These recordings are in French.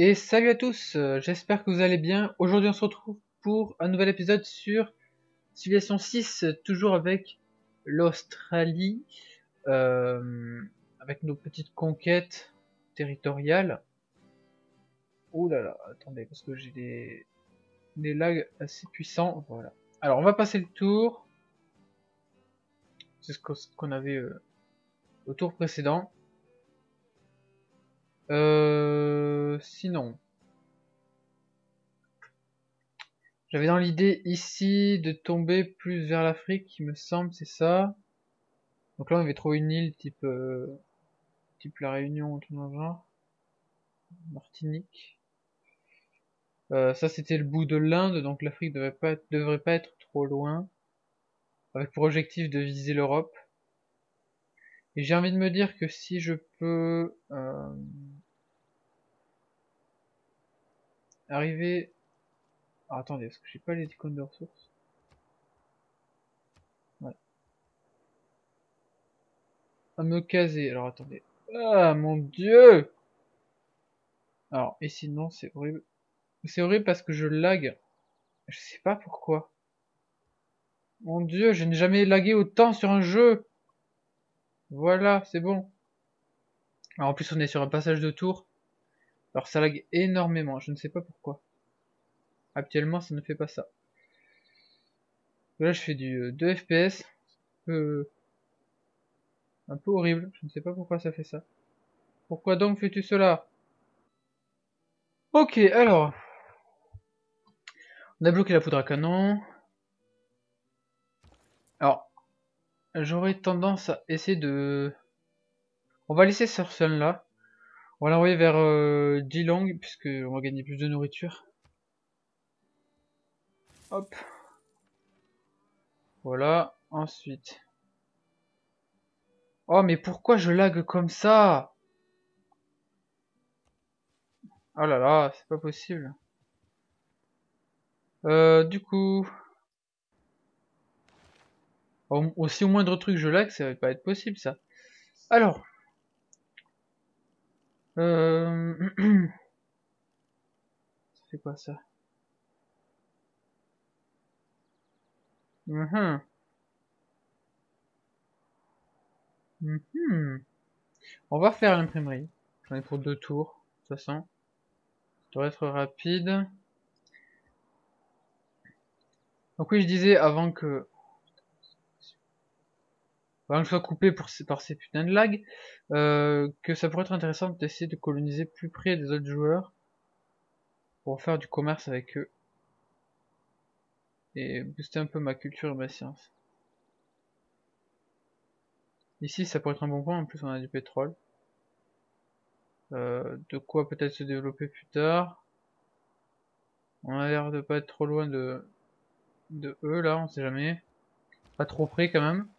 Et salut à tous, j'espère que vous allez bien. Aujourd'hui on se retrouve pour un nouvel épisode sur Civilization 6, toujours avec l'Australie, avec nos petites conquêtes territoriales. Oh là là, attendez, parce que j'ai des lags assez puissants, voilà. Alors on va passer le tour, c'est ce qu'on avait au tour précédent. Sinon... J'avais dans l'idée ici de tomber plus vers l'Afrique, il me semble, c'est ça. Donc là on avait trouvé une île type la Réunion ou tout dans le genre. Martinique. Ça c'était le bout de l'Inde, donc l'Afrique devrait pas être trop loin. Avec pour objectif de viser l'Europe. Et j'ai envie de me dire que si je peux arriver... Alors attendez, est-ce que j'ai pas les icônes de ressources? Ouais. À me caser, alors attendez. Ah mon dieu! Alors, et sinon c'est horrible. C'est horrible parce que je lag. Je sais pas pourquoi. Mon dieu, je n'ai jamais lagué autant sur un jeu. Voilà, c'est bon. Alors en plus on est sur un passage de tour. Alors ça lag énormément, je ne sais pas pourquoi. Actuellement ça ne fait pas ça. Là je fais du 2 FPS. Un peu horrible, je ne sais pas pourquoi ça fait ça. Pourquoi donc fais-tu cela? Ok, alors. On a bloqué la poudre à canon. Alors, j'aurais tendance à essayer de... On va laisser ce sun là. On va l'envoyer vers Geelong, puisque on va gagner plus de nourriture. Hop. Voilà, ensuite. Oh mais pourquoi je lag comme ça? Oh là là, c'est pas possible. Du coup... Aussi au moindre truc je lag, ça va pas être possible ça. Alors... C'est quoi ça? Mhm. Mhm. On va faire l'imprimerie. J'en ai pour 2 tours, de toute façon. Ça doit être rapide. Donc oui, je disais avant que je sois coupé par ces putains de lags, que ça pourrait être intéressant d'essayer de coloniser plus près des autres joueurs pour faire du commerce avec eux et booster un peu ma culture et ma science. Ici, ça pourrait être un bon point. En plus, on a du pétrole. De quoi peut-être se développer plus tard. On a l'air de pas être trop loin de eux là, on sait jamais. Pas trop près quand même.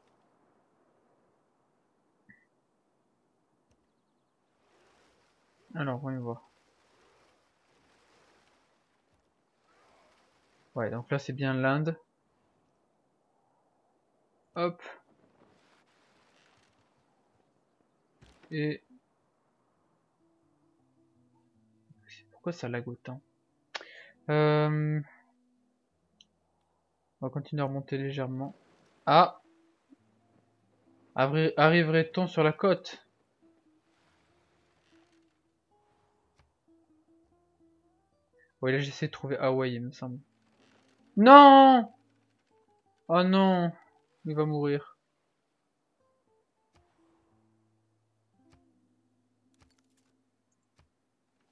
Alors, voyons voir. Ouais, donc là c'est bien l'Inde. Hop. Et... Pourquoi ça lag autant? On va continuer à remonter légèrement. Ah! Arriverait-on sur la côte? Ouais, là j'essaie de trouver Hawaï, il me semble. Non! Oh non! Il va mourir.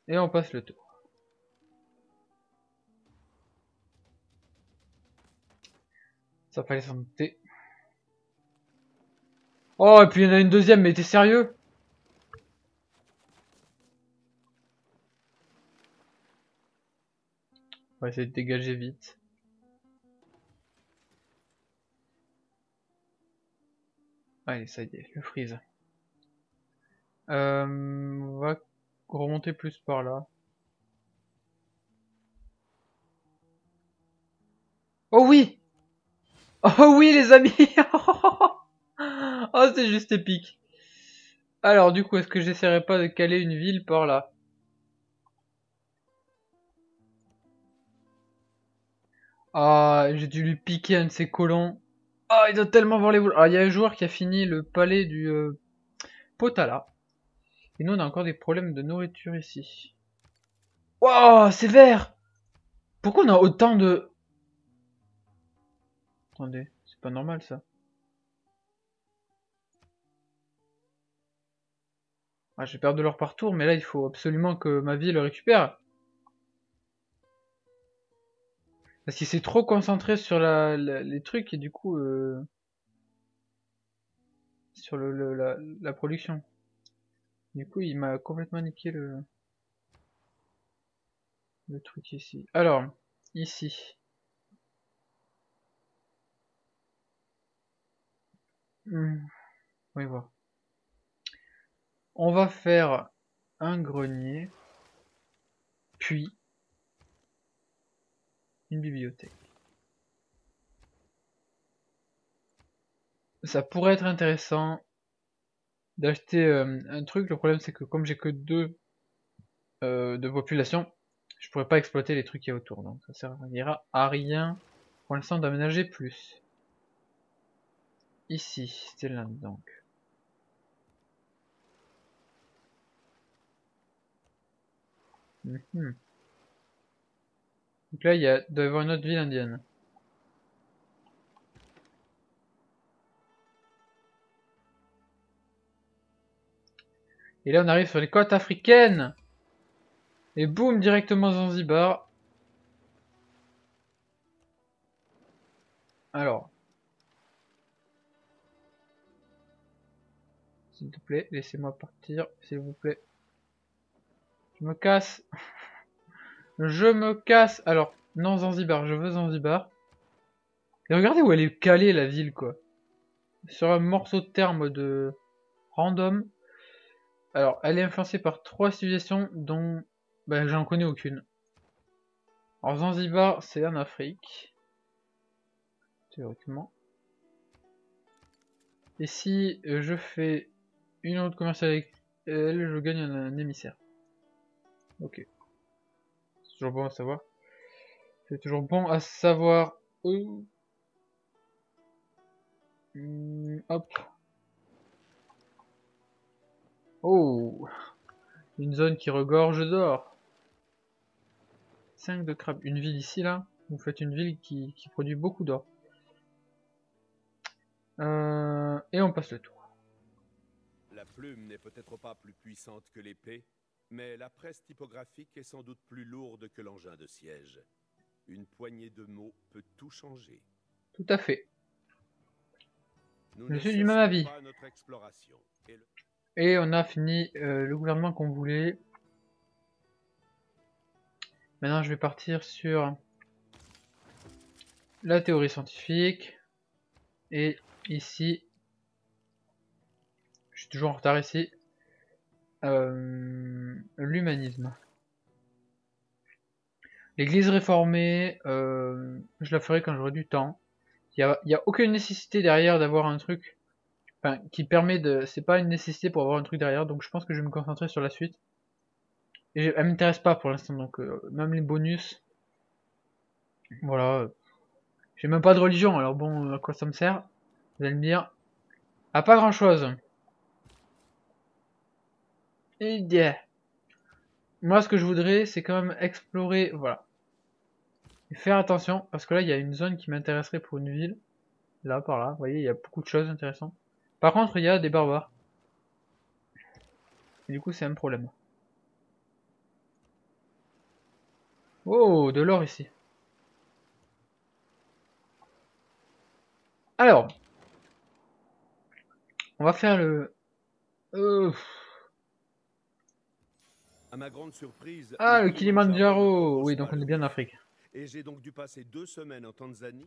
Et on passe le tour. Ça fallait s'en douter. Oh, et puis il y en a une deuxième, mais t'es sérieux? On va essayer de dégager vite. Allez, ça y est, le freeze. On va remonter plus par là. Oh oui! Oh oui, les amis! Oh, c'est juste épique. Alors, du coup, est-ce que j'essaierai pas de caler une ville par là? Ah, j'ai dû lui piquer un de ses colons. Ah, il doit tellement voir les boules. Ah, il y a un joueur qui a fini le palais du Potala. Et nous, on a encore des problèmes de nourriture ici. Wow, c'est vert! Pourquoi on a autant de... Attendez, c'est pas normal ça. Ah, j'ai perdu l'or par tour, mais là, il faut absolument que ma ville le récupère. Parce qu'il s'est trop concentré sur les trucs et du coup... sur la production. Du coup, il m'a complètement niqué le truc ici. Alors, ici. Oui, voir. On va faire un grenier, puis une bibliothèque. Ça pourrait être intéressant d'acheter un truc. Le problème, c'est que comme j'ai que 2 de population, je pourrais pas exploiter les trucs qui y a autour. Donc ça servira à rien pour l'instant d'aménager plus. Ici, c'était là donc. Donc là, doit y avoir une autre ville indienne. Et là, on arrive sur les côtes africaines. Et boum, directement Zanzibar. Alors, s'il te plaît, laissez-moi partir, s'il vous plaît. Je me casse. Je me casse. Alors, non Zanzibar, je veux Zanzibar. Et regardez où elle est calée la ville quoi. Sur un morceau de terre en mode random. Alors, elle est influencée par 3 civilisations dont j'en connais aucune. Alors Zanzibar, c'est en Afrique. Théoriquement. Et si je fais une route commerciale avec elle, je gagne un émissaire. Ok. C'est toujours bon à savoir. C'est toujours bon à savoir. Hop. Oh. Une zone qui regorge d'or. 5 de crabe. Une ville ici là. Vous faites une ville qui produit beaucoup d'or. Et on passe le tour. La plume n'est peut-être pas plus puissante que l'épée, mais la presse typographique est sans doute plus lourde que l'engin de siège. Une poignée de mots peut tout changer. Tout à fait. Nous Je ne suis du même avis. pas notre exploration. Et on a fini le gouvernement qu'on voulait. Maintenant, je vais partir sur la théorie scientifique. Et ici, je suis toujours en retard ici, l'humanisme. L'église réformée, je la ferai quand j'aurai du temps. Il y a aucune nécessité derrière d'avoir un truc qui permet de... C'est pas une nécessité pour avoir un truc derrière, donc je pense que je vais me concentrer sur la suite. Et elle m'intéresse pas pour l'instant, donc même les bonus, voilà. J'ai même pas de religion, alors bon, à quoi ça me sert? Vous allez me dire. À pas grand chose. Et yeah. Moi, ce que je voudrais, c'est quand même explorer, voilà. Et faire attention, parce que là, il y a une zone qui m'intéresserait pour une ville. Là, par là, vous voyez, il y a beaucoup de choses intéressantes. Par contre, il y a des barbares. Et du coup, c'est un problème. Oh, de l'or ici. Alors, on va faire le... À ma grande surprise, Ah, le Kilimandjaro. Oui, donc on est bien en Afrique. Et j'ai donc dû passer 2 semaines en Tanzanie.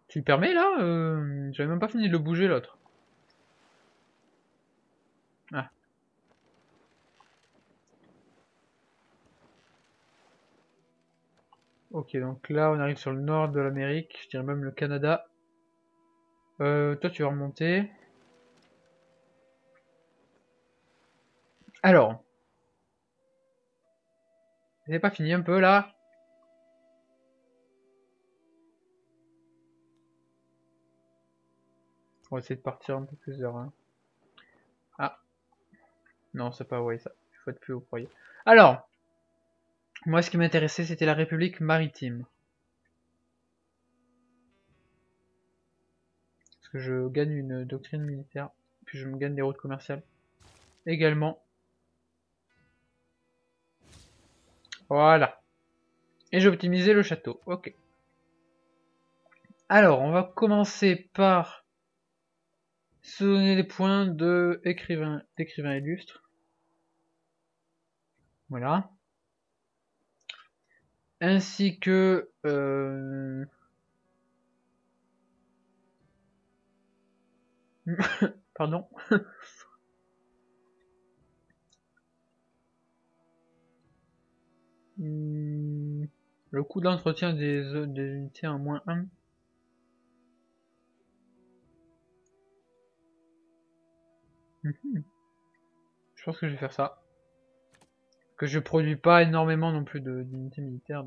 Tu le permets là J'avais même pas fini de le bouger l'autre. Ah. Ok, donc là on arrive sur le nord de l'Amérique, je dirais même le Canada. Toi tu vas remonter. Alors. Vous avez pas fini un peu là? On va essayer de partir un peu plus vers... Ah. Non, c'est pas ouais ça. Il faut être plus haut pour y aller. Alors, moi ce qui m'intéressait c'était la République maritime. Parce que je gagne une doctrine militaire. Puis je me gagne des routes commerciales. Également. Voilà. Et j'ai optimisé le château. Ok. Alors, on va commencer par se donner des points d'écrivain illustre. Voilà. Ainsi que... Pardon. Le coût d'entretien des unités en -1. Je pense que je vais faire ça. Que je produis pas énormément non plus d'unités militaires.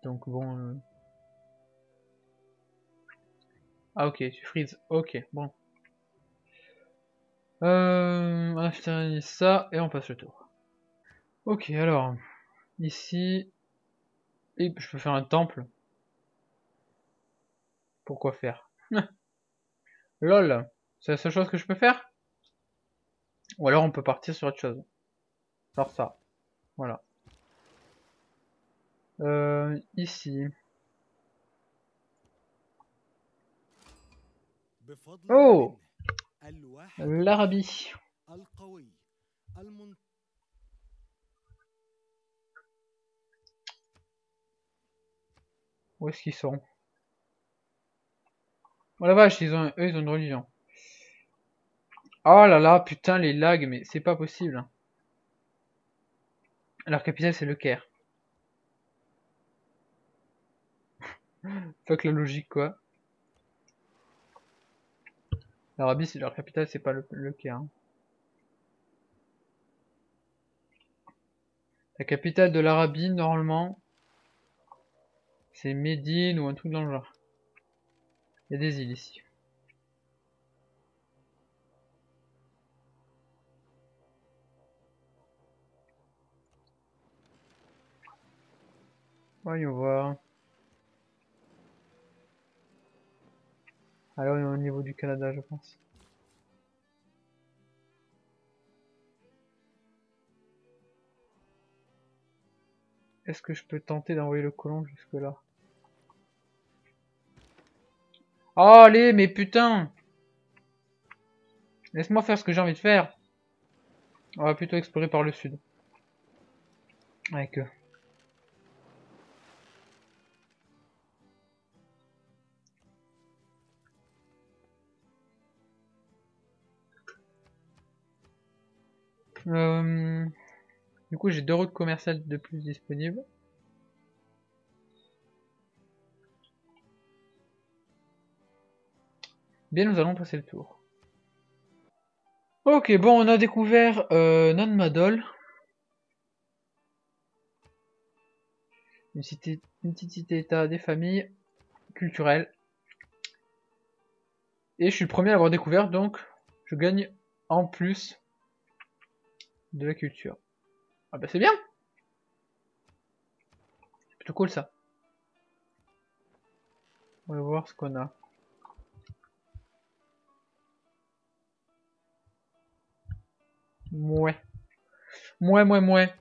Donc bon... Ah ok, tu freezes. Ok, bon. On a terminé ça et on passe le tour. Ok, alors... Ici... Et je peux faire un temple. Pourquoi faire? LOL, c'est la seule chose que je peux faire? Ou alors on peut partir sur autre chose. Genre ça. Voilà. Ici. Oh! L'Arabie. Où est-ce qu'ils sont? Oh la vache, eux ils ont une religion. Oh là là, putain les lags, mais c'est pas possible. Leur capitale c'est le Caire. Fuck la logique quoi. L'Arabie c'est leur capitale, c'est pas le Caire. La capitale de l'Arabie normalement c'est Médine ou un truc dans le genre. Il y a des îles ici. Voyons voir. Alors on est au niveau du Canada je pense. Est-ce que je peux tenter d'envoyer le colon jusque là? Oh allez, mais putain! Laisse-moi faire ce que j'ai envie de faire. On va plutôt explorer par le sud. Avec eux. Du coup j'ai 2 routes commerciales de plus disponibles. Bien, nous allons passer le tour. Ok, bon, on a découvert Nanmadol. Une petite cité-état des familles culturelles. Et je suis le premier à l'avoir découvert, donc je gagne en plus de la culture. Ah bah c'est bien! C'est plutôt cool ça. On va voir ce qu'on a. Mouais. Mouais.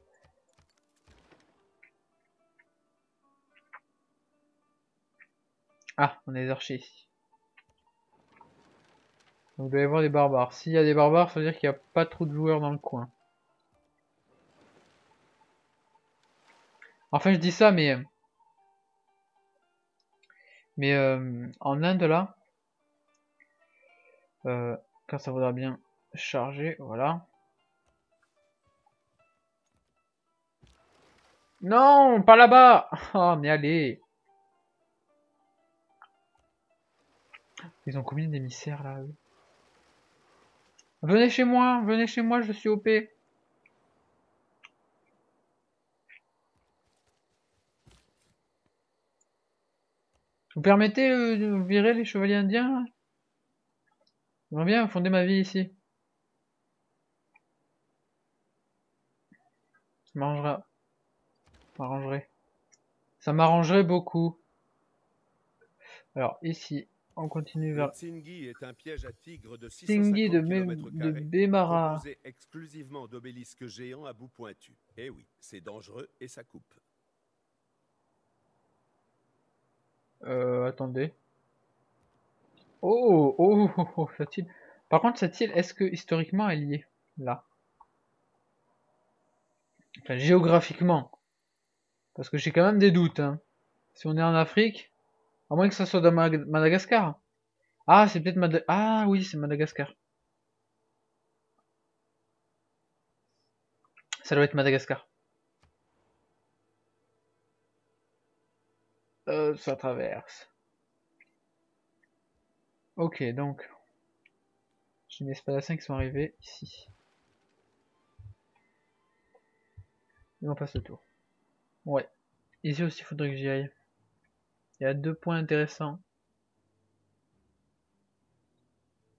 Ah, on a des archers ici. Donc il doit y avoir des barbares. S'il y a des barbares, ça veut dire qu'il n'y a pas trop de joueurs dans le coin. Enfin je dis ça, mais en Inde là, quand ça voudra bien charger, voilà. Non, pas là-bas! Oh, mais allez! Ils ont combien d'émissaires là, eux? Venez chez moi, je suis OP. permettez de virer les chevaliers indiens là? J'aimerais bien fonder ma vie ici. Ça m'arrangerait. Ça m'arrangerait beaucoup. Alors ici, on continue Le vers Tsingy est un piège à tigres de Tingui 650 km, de Bemara. composé exclusivement d'obélisques géants à bout pointu. Eh oui, c'est dangereux et ça coupe. Attendez. Oh, oh, oh, oh, cette île. Par contre, cette île, est-ce que historiquement elle y est? Là. Enfin, géographiquement. Parce que j'ai quand même des doutes, hein. Si on est en Afrique, à moins que ça soit dans Madagascar. Ah, c'est peut-être Madagascar. Ah oui, c'est Madagascar. Ça doit être Madagascar. Ça traverse. Ok, donc. J'ai mes spadassins qui sont arrivés ici. Et on passe le tour. Ouais. Ici aussi, il faudrait que j'y aille. Il y a 2 points intéressants.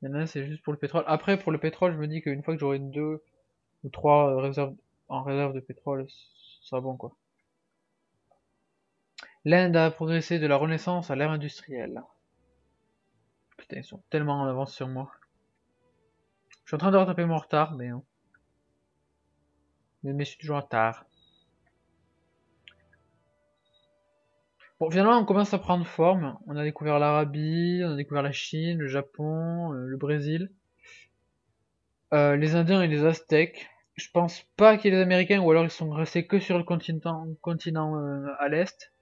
Il y en a un, c'est juste pour le pétrole. Après, pour le pétrole, je me dis qu'une fois que j'aurai 2 ou 3 réserves en réserve de pétrole, ce sera bon quoi. L'Inde a progressé de la Renaissance à l'ère industrielle. Putain, ils sont tellement en avance sur moi. Je suis en train de rattraper mon retard, mais je suis toujours en retard. Bon, finalement, on commence à prendre forme. On a découvert l'Arabie, on a découvert la Chine, le Japon, le Brésil. Les Indiens et les Aztèques. Je pense pas qu'il y ait les Américains, ou alors ils sont restés que sur le continent à l'Est.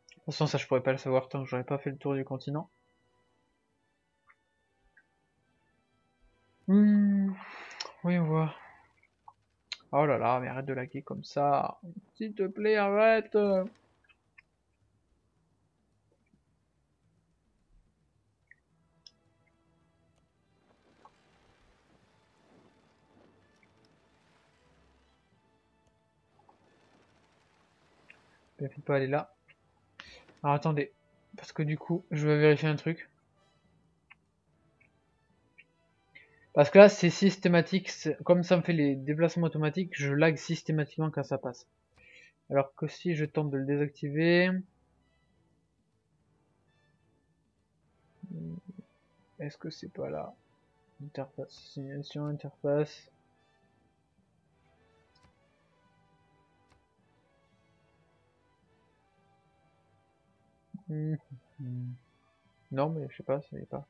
De toute façon, ça je pourrais pas le savoir tant que j'aurais pas fait le tour du continent. Oui, on voit. Oh là là, mais arrête de laguer comme ça. S'il te plaît, arrête. Ne faites pas aller là. Alors attendez, parce que du coup, je vais vérifier un truc. Parce que là, c'est systématique. Comme ça me fait les déplacements automatiques, je lag systématiquement quand ça passe. Alors que si je tente de le désactiver... Est-ce que c'est pas là? Interface, simulation, interface... Non, mais je sais pas, ça y est pas.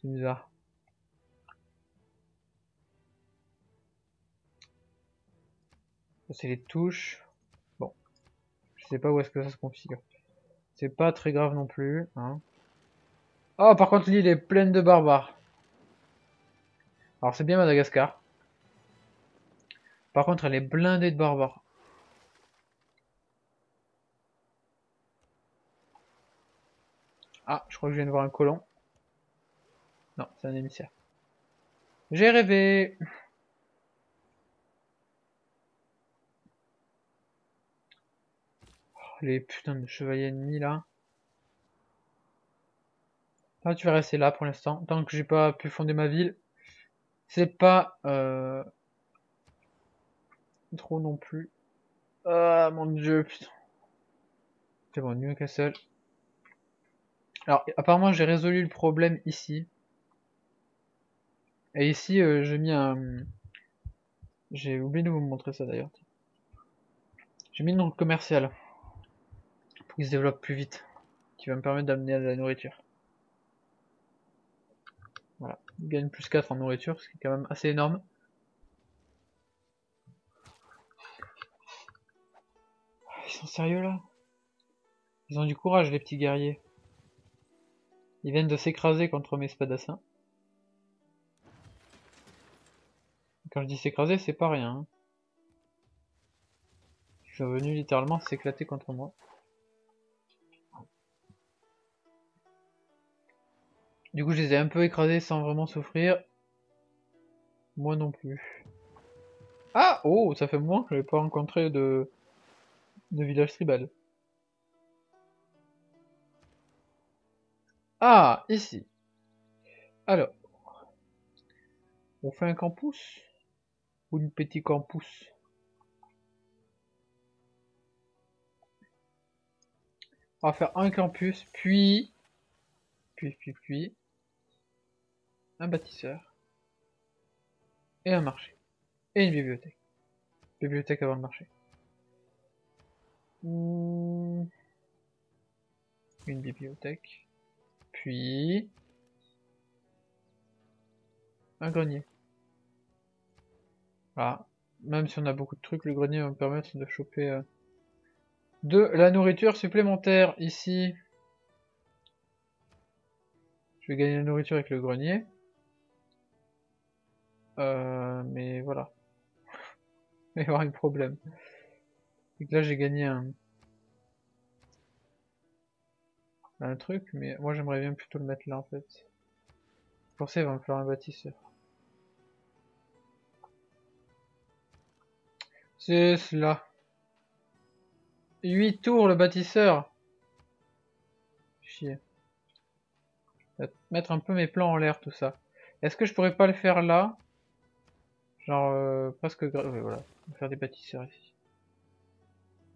C'est bizarre. Ça, c'est les touches. Bon, je sais pas où est-ce que ça se configure. C'est pas très grave non plus, hein. Oh, par contre, l'île est pleine de barbares. Alors, c'est bien Madagascar. Par contre, elle est blindée de barbares. Ah, je crois que je viens de voir un colon. Non, c'est un émissaire. J'ai rêvé. Oh, les putains de chevaliers ennemis là. Ah, tu vas rester là pour l'instant. Tant que j'ai pas pu fonder ma ville. C'est pas trop non plus. Ah mon dieu, putain. C'est bon, Newcastle. Alors, apparemment, j'ai résolu le problème ici. Et ici, j'ai mis un... J'ai oublié de vous montrer ça d'ailleurs. J'ai mis une route commerciale. Pour qu'il se développe plus vite. Qui va me permettre d'amener de la nourriture. Voilà. Il gagne plus 4 en nourriture, ce qui est quand même assez énorme. Ils sont sérieux là? Ils ont du courage les petits guerriers. Ils viennent de s'écraser contre mes spadassins. Quand je dis s'écraser, c'est pas rien. Hein. Ils sont venus littéralement s'éclater contre moi. Du coup, je les ai un peu écrasés sans vraiment souffrir. Moi non plus. Ah! Oh, ça fait moins que j'avais pas rencontré de village tribal. Ah, ici. Alors, on fait un campus? Ou une petit campus? On va faire un campus, puis, un bâtisseur, et un marché, et une bibliothèque. Bibliothèque avant le marché. Une bibliothèque, puis un grenier. Voilà. Même si on a beaucoup de trucs, le grenier va me permettre de choper de la nourriture supplémentaire ici. Je vais gagner la nourriture avec le grenier. Mais voilà. Il va y avoir un problème. Et que là j'ai gagné un truc, mais moi j'aimerais bien plutôt le mettre là en fait. Pour ça il va me faire un bâtisseur. C'est cela. 8 tours le bâtisseur. Chier. Je vais mettre un peu mes plans en l'air tout ça. Est-ce que je pourrais pas le faire là? Genre presque... Ouais, voilà. On va faire des bâtisseurs ici.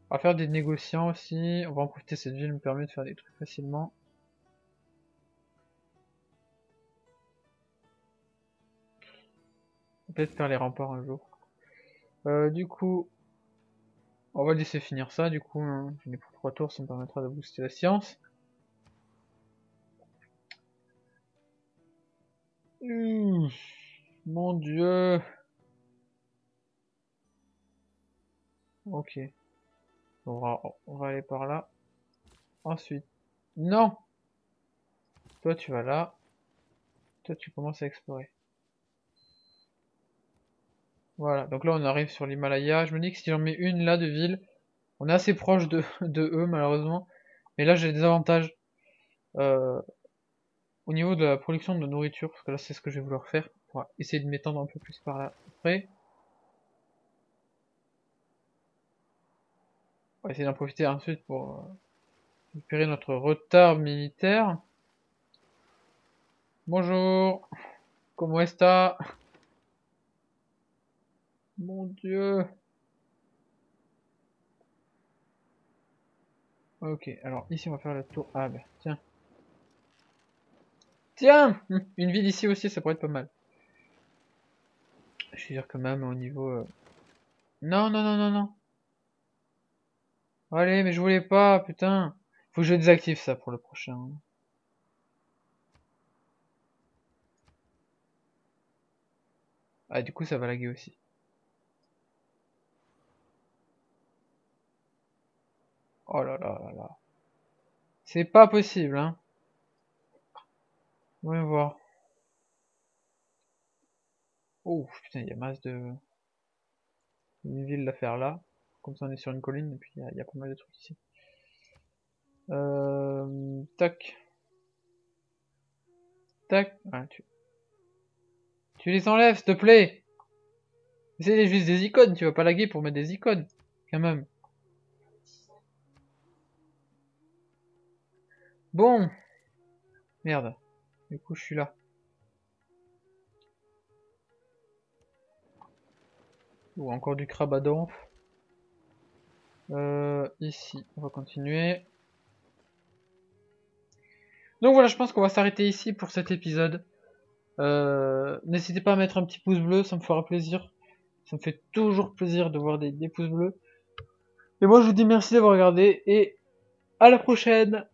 On va faire des négociants aussi. On va en profiter, cette ville me permet de faire des trucs facilement. On va peut-être faire les remparts un jour. Du coup, on va laisser finir ça. Du coup, hein. J'en ai pour 3 tours, ça me permettra de booster la science. Mon dieu. Ok. On va aller par là. Ensuite. Non! Toi, tu vas là. Toi, tu commences à explorer. Voilà. Donc là, on arrive sur l'Himalaya. Je me dis que si j'en mets une là de ville, on est assez proche de eux, malheureusement. Mais là, j'ai des avantages. Au niveau de la production de nourriture, parce que là, c'est ce que je vais vouloir faire. On va essayer de m'étendre un peu plus par là. Après. On va essayer d'en profiter ensuite pour récupérer notre retard militaire. Bonjour, comment est-ce? Mon dieu. Ok, alors ici on va faire le tour. Ah bah tiens. Tiens, une ville ici aussi, ça pourrait être pas mal. Je suis dire que même au niveau... Non, non, non, non, non. Allez, mais je voulais pas, putain. Faut que je désactive ça pour le prochain. Ah, du coup ça va laguer aussi. Oh là là là là. C'est pas possible, hein. Voyons voir. Oh, putain, il y a masse de... Une ville à faire là. Comme ça on est sur une colline et puis il y a pas mal de trucs ici. Tac. Tac. Ah, tu les enlèves, s'il te plaît. C'est juste des icônes, tu vas pas laguer pour mettre des icônes. Quand même. Bon. Merde. Du coup, je suis là. Ou encore du crabe à donf. Ici, on va continuer. Donc voilà, je pense qu'on va s'arrêter ici pour cet épisode. N'hésitez pas à mettre un petit pouce bleu, ça me fera plaisir. Ça me fait toujours plaisir de voir des pouces bleus. Et moi, je vous dis merci d'avoir regardé et à la prochaine!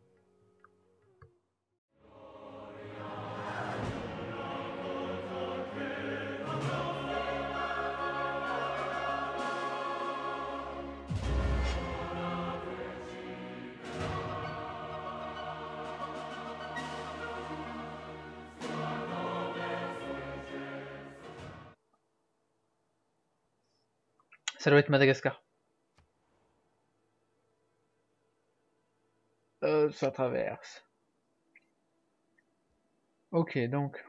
Ça doit être Madagascar. Ça traverse. Ok, donc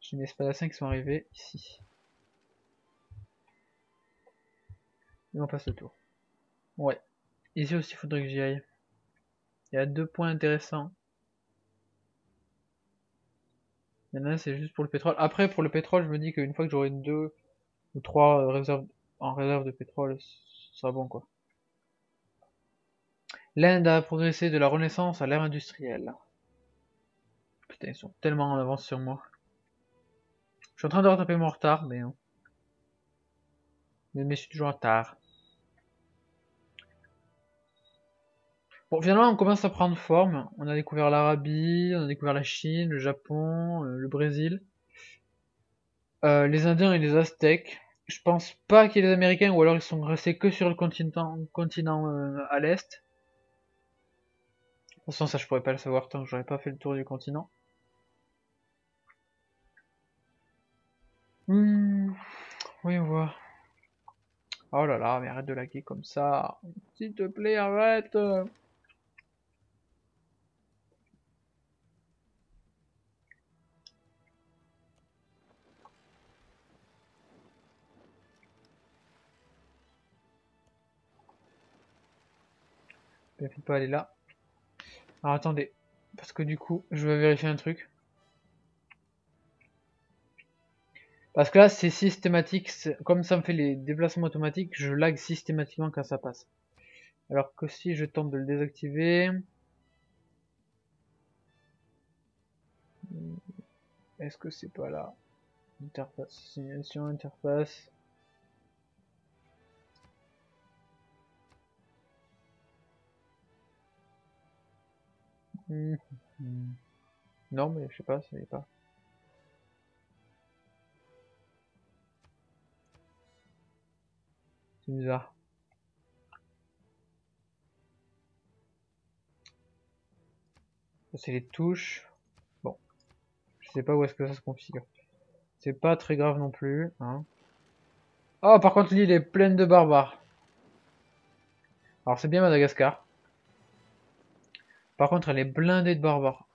j'ai mes spadassin qui sont arrivés ici. Et on passe le tour. Ouais. Ici aussi, il faudrait que j'y aille. Il y a 2 points intéressants. Il y en a un, c'est juste pour le pétrole. Après, pour le pétrole, je me dis qu'une fois que j'aurai 2 ou 3 réserves en réserve de pétrole, ce sera bon, quoi. L'Inde a progressé de la Renaissance à l'ère industrielle. Putain, ils sont tellement en avance sur moi. Je suis en train de rattraper mon retard, mais je suis toujours en retard. Bon, finalement, on commence à prendre forme. On a découvert l'Arabie, on a découvert la Chine, le Japon, le Brésil, les Indiens et les Aztèques. Je pense pas qu'il y ait les Américains, ou alors ils sont restés que sur le continent à l'est. De toute façon, ça je pourrais pas le savoir tant que j'aurais pas fait le tour du continent. Oui, on voit. Oh là là, mais arrête de laguer comme ça. S'il te plaît, arrête. Je vais pas aller là. Alors attendez, parce que du coup, je vais vérifier un truc. Parce que là, c'est systématique. Comme ça me fait les déplacements automatiques, je lag systématiquement quand ça passe. Alors que si je tente de le désactiver... Est-ce que c'est pas là? Interface, simulation, interface... Non, mais je sais pas, ça y est pas. C'est bizarre. Ça, c'est les touches. Bon, je sais pas où est-ce que ça se configure. C'est pas très grave non plus, hein. Oh, par contre, l'île est pleine de barbares. Alors, c'est bien Madagascar. Par contre, elle est blindée de barbares.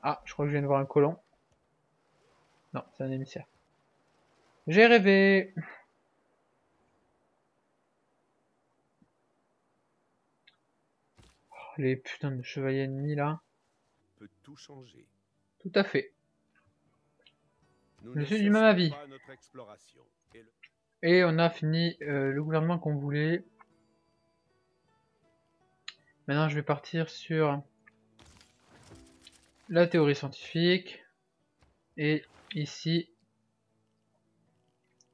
Ah, je crois que je viens de voir un colon. Non, c'est un émissaire. J'ai rêvé. Oh, les putains de chevaliers ennemis là. Peut tout changer. Tout à fait. Nous Je ne suis du même avis. pas notre exploration. Et on a fini le gouvernement qu'on voulait. Maintenant, je vais partir sur la théorie scientifique. Et ici,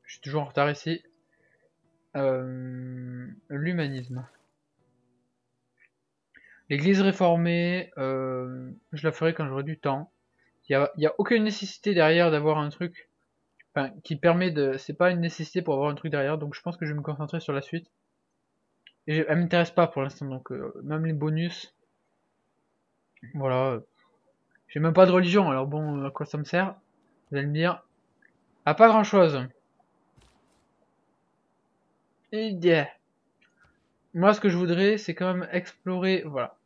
je suis toujours en retard ici, l'humanisme. L'église réformée, je la ferai quand j'aurai du temps. Il y a aucune nécessité derrière d'avoir un truc, enfin, qui permet de... C'est pas une nécessité pour avoir un truc derrière, donc je pense que je vais me concentrer sur la suite. Et elle m'intéresse pas pour l'instant, donc même les bonus, voilà. J'ai même pas de religion, alors bon, à quoi ça me sert? Vous allez me dire. Ah, pas grand chose. Et yeah. Moi, ce que je voudrais, c'est quand même explorer, voilà.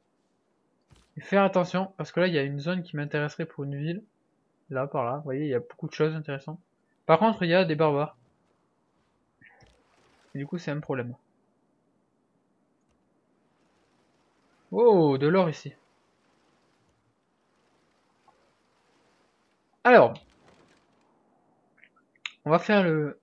Et faire attention, parce que là, il y a une zone qui m'intéresserait pour une ville. Là, par là, vous voyez, il y a beaucoup de choses intéressantes. Par contre, il y a des barbares. Et du coup, c'est un problème. Oh, de l'or ici. Alors, on va faire le...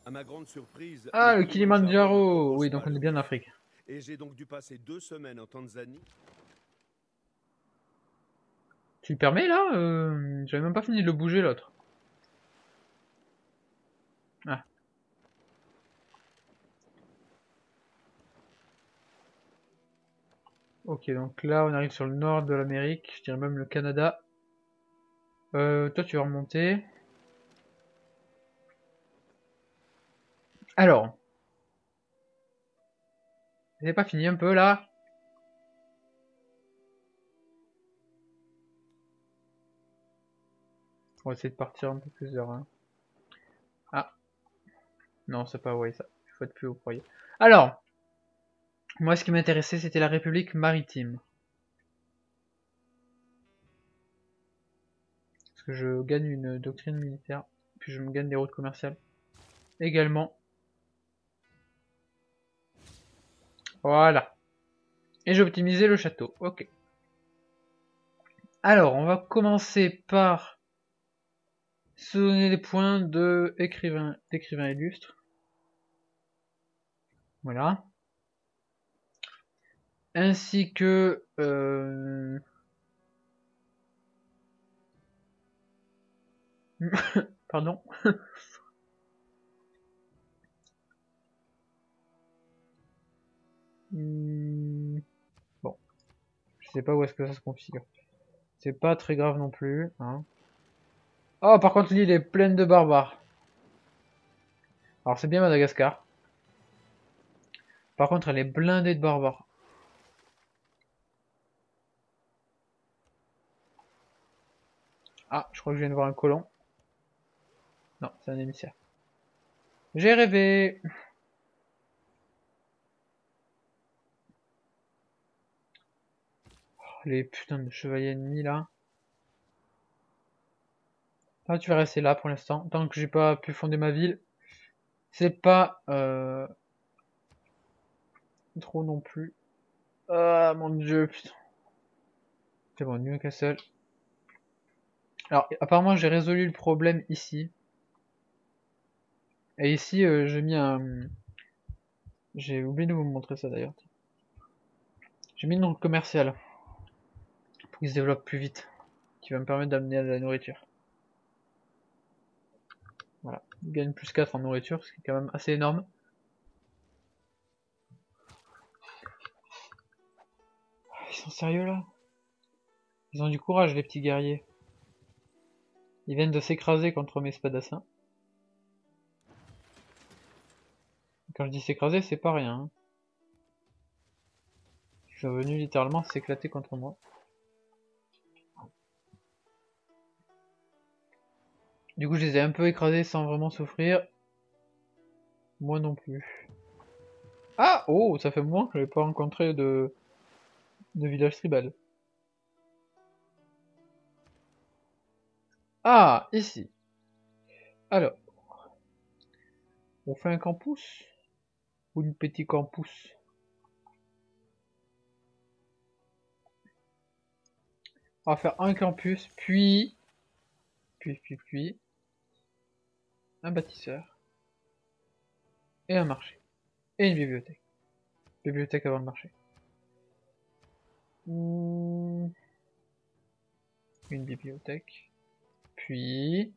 À ma grande surprise, Ah, le Kilimandjaro. Oui, donc on est bien en Afrique. Et j'ai donc dû passer 2 semaines en Tanzanie. Tu le permets là j'avais même pas fini de le bouger l'autre. Ah. Ok, donc là on arrive sur le nord de l'Amérique, je dirais même le Canada. Toi tu vas remonter. Alors, c'est pas fini un peu là? On va essayer de partir un peu plus vers... Ah, non c'est pas ouais ça, il faut être plus haut pour y... Alors, moi ce qui m'intéressait c'était la République maritime. Parce que je gagne une doctrine militaire. Puis je me gagne des routes commerciales. Également. Voilà. Et j'ai optimisé le château. Ok. Alors, on va commencer par se donner des points d'écrivain illustre. Voilà. Ainsi que pardon. Bon, je sais pas où est-ce que ça se configure. C'est pas très grave non plus. Hein. Oh, par contre, l'île est pleine de barbares. Alors, c'est bien Madagascar. Par contre, elle est blindée de barbares. Ah, je crois que je viens de voir un colon. Non, c'est un émissaire. J'ai rêvé. Oh, les putains de chevaliers ennemis là. Ah, tu vas rester là pour l'instant. Tant que j'ai pas pu fonder ma ville. C'est pas trop non plus. Ah mon dieu, putain. C'est bon, Newcastle. Alors, apparemment, j'ai résolu le problème ici. Et ici, j'ai mis un... J'ai oublié de vous montrer ça d'ailleurs. J'ai mis une route commerciale. Pour qu'il se développe plus vite. Qui va me permettre d'amener à la nourriture. Voilà. Il gagne plus 4 en nourriture, ce qui est quand même assez énorme. Ils sont sérieux là? Ils ont du courage, les petits guerriers. Ils viennent de s'écraser contre mes spadassins. Quand je dis s'écraser, c'est pas rien. Hein. Ils sont venus littéralement s'éclater contre moi. Du coup, je les ai un peu écrasés sans vraiment souffrir. Moi non plus. Ah! Oh! Ça fait moins que je n'ai pas rencontré de village tribal. Ah! Ici. Alors. On fait un campus? Ou une petit campus? On va faire un campus, puis un bâtisseur. Et un marché. Et une bibliothèque. Bibliothèque avant le marché. Une bibliothèque. Puis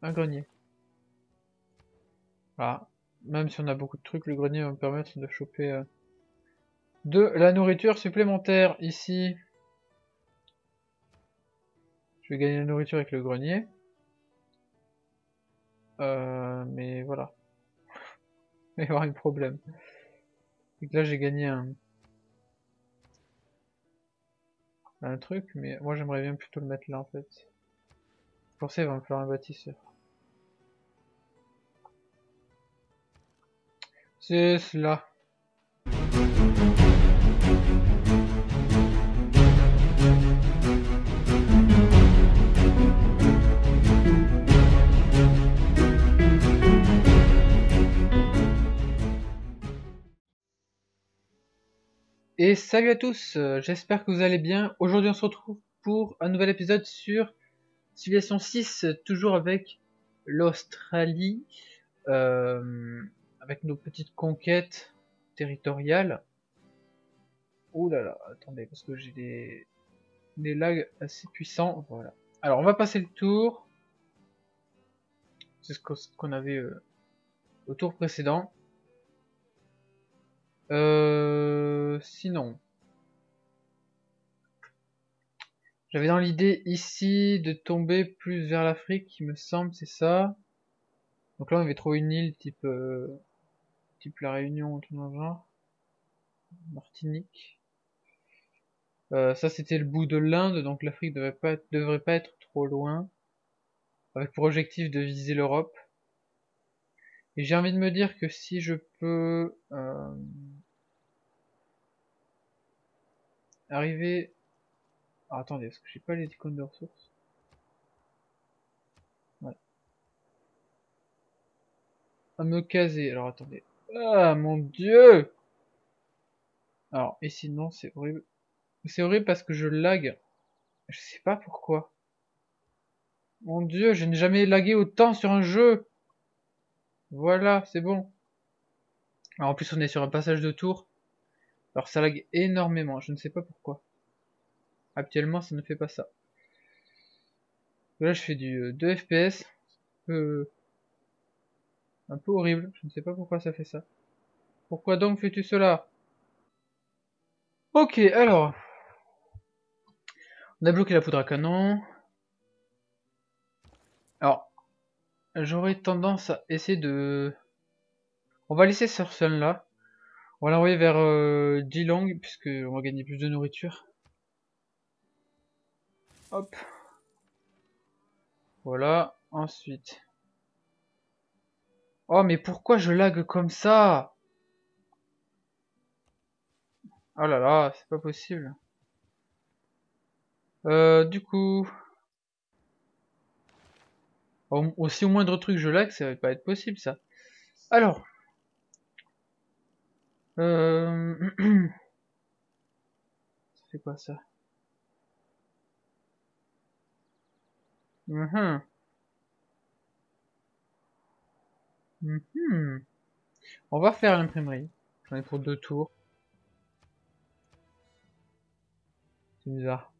un grenier. Voilà. Même si on a beaucoup de trucs, le grenier va me permettre de choper de la nourriture supplémentaire ici. Je vais gagner la nourriture avec le grenier. Mais voilà. Il va y avoir un problème. Et que là j'ai gagné un truc, mais moi j'aimerais bien plutôt le mettre là en fait. Pour ça il va me falloir un bâtisseur. C'est cela. Et salut à tous, j'espère que vous allez bien. Aujourd'hui on se retrouve pour un nouvel épisode sur Civilization 6, toujours avec l'Australie, avec nos petites conquêtes territoriales. Oh là là, attendez, parce que j'ai des lags assez puissants. Voilà. Alors on va passer le tour. C'est ce qu'on avait au tour précédent. Sinon, j'avais dans l'idée ici de tomber plus vers l'Afrique, il me semble, c'est ça. Donc là on avait trouvé une île type la Réunion ou tout dans le genre. Martinique. Ça c'était le bout de l'Inde, donc l'Afrique devrait pas être trop loin. Avec pour objectif de viser l'Europe. Et j'ai envie de me dire que si je peux arriver Alors, attendez, est-ce que j'ai pas les icônes de ressources? Ouais. À me caser. Alors, attendez. Ah, mon dieu! Alors, et sinon, c'est horrible. C'est horrible parce que je lag. Je sais pas pourquoi. Mon dieu, je n'ai jamais lagué autant sur un jeu. Voilà, c'est bon. Alors, en plus, on est sur un passage de tour. Alors, ça lag énormément. Je ne sais pas pourquoi. Actuellement, ça ne fait pas ça. Là, je fais du 2 FPS. Euh, un peu horrible. Je ne sais pas pourquoi ça fait ça. Pourquoi donc fais-tu cela? Ok, alors. On a bloqué la poudre à canon. Alors, j'aurais tendance à essayer de... On va laisser sur celle-là. On va l'envoyer vers Geelong, puisque on va gagner plus de nourriture. Hop. Voilà. Ensuite. Oh, mais pourquoi je lag comme ça? Oh là là, c'est pas possible. Du coup... Aussi au moindre truc je lag, ça va pas être possible ça. Alors... ça fait quoi ça? Mhm. Mhm. On va faire l'imprimerie. J'en ai pour 2 tours. C'est bizarre.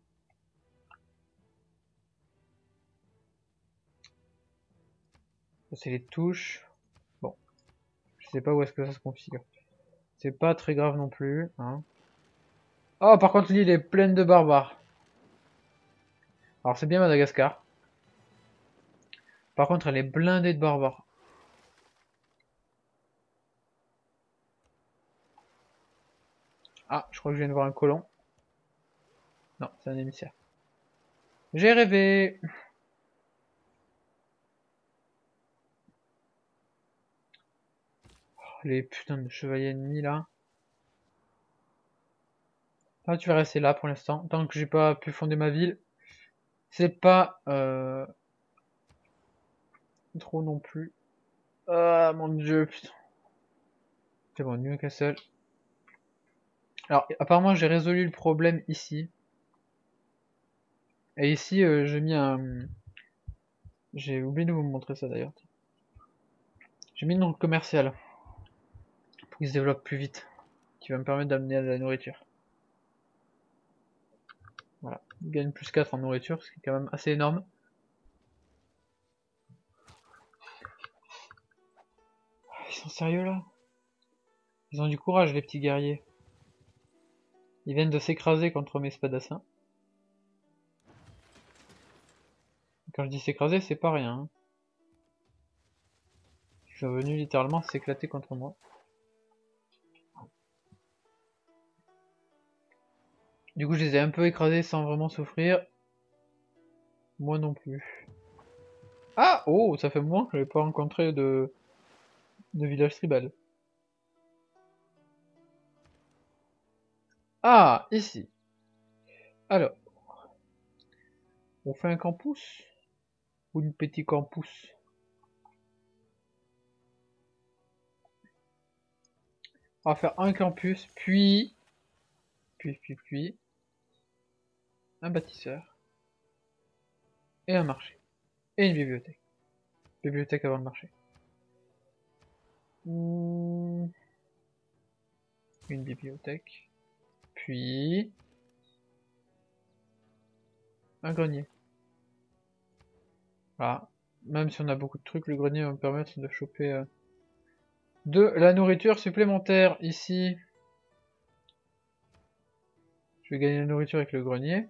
Ça c'est les touches. Bon, je sais pas où est-ce que ça se configure. C'est pas très grave non plus. Hein. Oh, par contre l'île est pleine de barbares. Alors c'est bien Madagascar. Par contre elle est blindée de barbares. Ah, je crois que je viens de voir un colon. Non, c'est un émissaire. J'ai rêvé. Oh, les putains de chevaliers ennemis là. Ah, tu vas rester là pour l'instant. Tant que j'ai pas pu fonder ma ville. C'est pas trop non plus. Ah mon dieu, putain. C'est bon, Newcastle. Alors, apparemment, j'ai résolu le problème ici. Et ici, j'ai mis un... J'ai oublié de vous montrer ça d'ailleurs. J'ai mis une ongle commerciale. Pour qu'il se développe plus vite. Qui va me permettre d'amener à la nourriture. Voilà. Il gagne plus 4 en nourriture, ce qui est quand même assez énorme. Ils sont sérieux là? Ils ont du courage, les petits guerriers. Ils viennent de s'écraser contre mes spadassins. Quand je dis s'écraser, c'est pas rien. Hein. Ils sont venus littéralement s'éclater contre moi. Du coup, je les ai un peu écrasés sans vraiment souffrir. Moi non plus. Ah! Oh, ça fait moins que j'avais pas rencontré de village tribal. Ah! Ici. Alors, on fait un campus? Ou une petit campus? On va faire un campus, puis un bâtisseur. Et un marché. Et une bibliothèque. Bibliothèque avant le marché. Une bibliothèque. Puis... un grenier. Voilà. Même si on a beaucoup de trucs, le grenier va me permettre de choper de la nourriture supplémentaire ici. Je vais gagner la nourriture avec le grenier.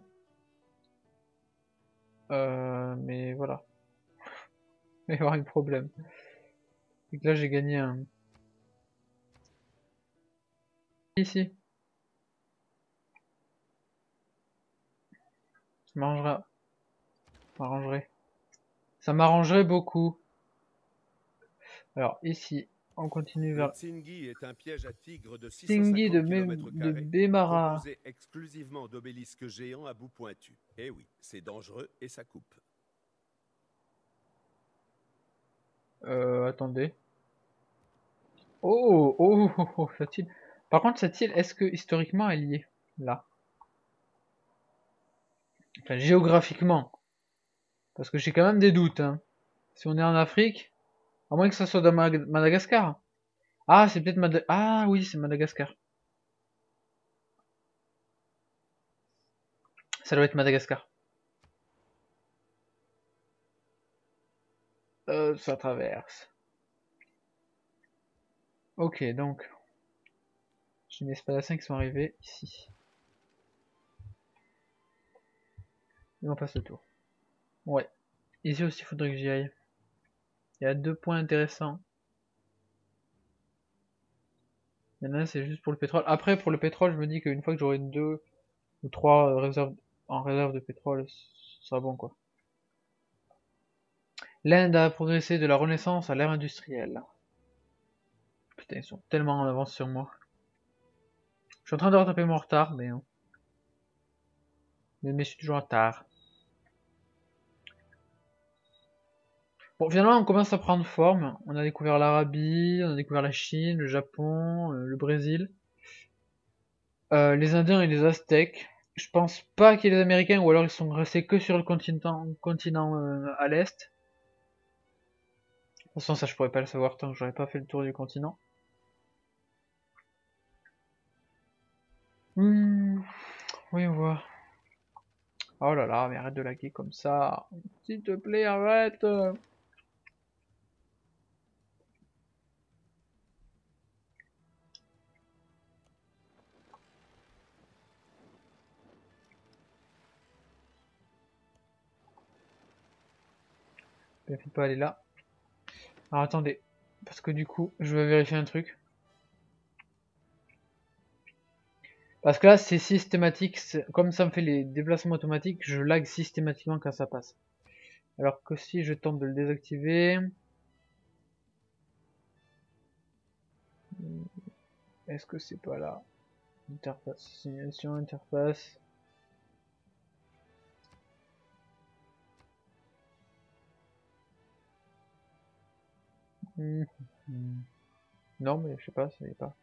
Mais voilà. Il va y avoir un problème. Et que là j'ai gagné un... Ici. Ça m'arrangerait. Ça m'arrangerait beaucoup. Alors ici, On continue Le vers Tsingy est un piège à tigres de Tingui 650 km, de Bemara. composé exclusivement d'obélisques géants à bout pointu. Eh oui, c'est dangereux et ça coupe. Attendez. Oh, oh, oh, oh, cette île. Par contre, cette île, est-ce que historiquement elle y est? Là. Enfin, géographiquement. Parce que j'ai quand même des doutes, hein. Si on est en Afrique, à moins que ça soit dans Madagascar. Ah, c'est peut-être Ah oui, c'est Madagascar. Ça doit être Madagascar. Ça traverse. Ok, donc. J'ai mes spadassins qui sont arrivés ici. Et on passe le tour. Ouais. Ici aussi, il faudrait que j'y aille. Il y a 2 points intéressants. Il y en a un, c'est juste pour le pétrole. Après, pour le pétrole, je me dis qu'une fois que j'aurai 2 ou 3 réserves en réserve de pétrole, ce sera bon quoi. L'Inde a progressé de la Renaissance à l'ère industrielle. Putain, ils sont tellement en avance sur moi. Je suis en train de rattraper mon retard, mais je suis toujours en retard. Bon, finalement, on commence à prendre forme. On a découvert l'Arabie, on a découvert la Chine, le Japon, le Brésil. Les Indiens et les Aztèques. Je pense pas qu'il y ait les Américains, ou alors ils sont restés que sur le continent à l'Est. De toute façon, ça je pourrais pas le savoir tant que j'aurais pas fait le tour du continent. Oui, on voit. Oh là là, mais arrête de laguer comme ça. S'il te plaît, arrête. Ne faut pas aller là. Alors attendez, parce que du coup, je vais vérifier un truc. Parce que là, c'est systématique. Comme ça me fait les déplacements automatiques, je lag systématiquement quand ça passe. Alors que si je tente de le désactiver... Est-ce que c'est pas là? Interface, simulation, interface... Non, mais je sais pas, ça y est pas.